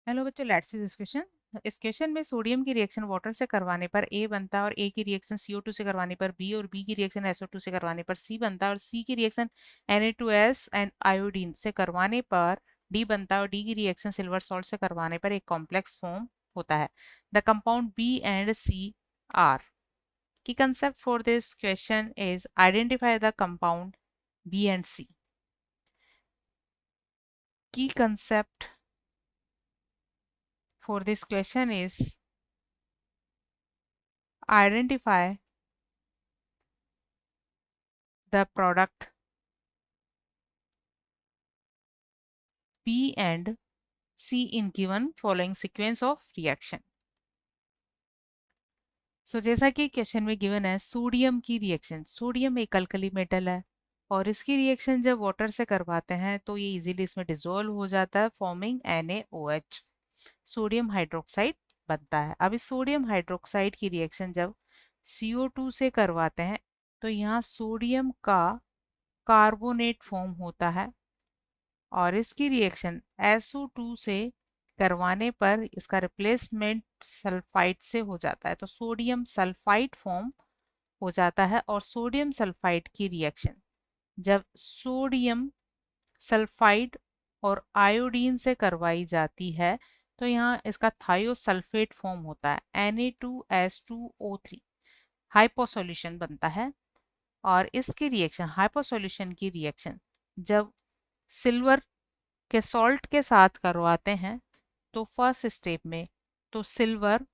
Hello बच्चों, let's see this question. इस question में सोडियम की रिएक्शन वाटर से करवाने पर ए बनता है और ए की रिएक्शन CO2 से करवाने पर बी, और बी की रिएक्शन SO2 से करवाने पर सी बनता है और सी की रिएक्शन Na2S एंड आयोडीन से करवाने पर डी बनता है और डी की रिएक्शन सिल्वर सॉल्ट से करवाने पर एक कॉम्प्लेक्स फॉर्म होता है। The compound B and C R. Key concept for this question is identify the compound B and C. Key concept for this question is identify the product B and C in given following sequence of reaction. जैसा कि question में given है, sodium की reaction, sodium एक alkali metal है और इसकी reaction जब वाटर से करवाते हैं तो ये इजीली इसमें डिसॉल्व हो जाता है फॉर्मिंग NaOH, सोडियम हाइड्रोक्साइड बनता है। अब इस सोडियम हाइड्रोक्साइड की रिएक्शन जब CO2 से करवाते हैं तो यहाँ सोडियम का कार्बोनेट फॉर्म होता है और इसकी रिएक्शन SO2 से करवाने पर इसका रिप्लेसमेंट सल्फाइड से हो जाता है, तो सोडियम सल्फाइड फॉर्म हो जाता है। और सोडियम सल्फाइड की रिएक्शन जब सोडियम सल्फाइड और आयोडीन से करवाई जाती है तो यहाँ इसका थायोसल्फेट फॉर्म होता है Na2S2O3, हाइपोसोल्यूशन बनता है। और इसकी रिएक्शन, हाइपोसोल्यूशन की रिएक्शन जब सिल्वर के सॉल्ट के साथ करवाते हैं तो फर्स्ट स्टेप में तो सिल्वर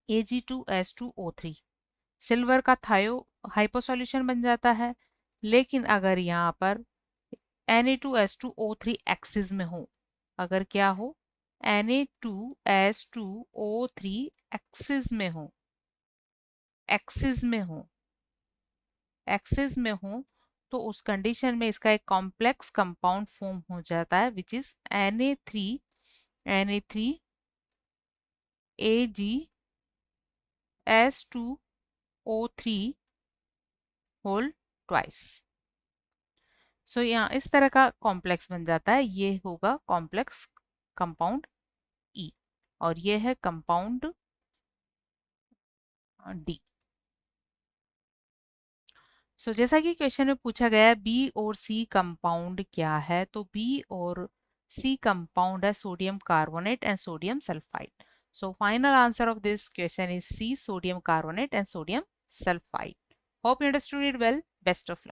Ag2S2O3 सिल्वर का थायो हाइपोसोल्यूशन बन जाता है। लेकिन अगर यहाँ पर Na2S2O3 एक्सिस में हो, अगर क्या हो, Na2S2O3 एक्सिस में हो, एक्सिस में हो, एक्सिस में हो, तो उस कंडीशन में इसका एक कॉम्प्लेक्स कंपाउंड फॉर्म हो जाता है which is Na3S2O3 whole twice. यहाँ इस तरह का कॉम्प्लेक्स बन जाता है, ये होगा कॉम्प्लेक्स कंपाउंड E और ये है कंपाउंड D। जैसा कि क्वेश्चन में पूछा गया है बी और सी कंपाउंड क्या है, तो बी और सी कंपाउंड है sodium carbonate and sodium sulphide. Final answer of this question is C, sodium carbonate and sodium sulphide. Hope you understood it well. Best of luck.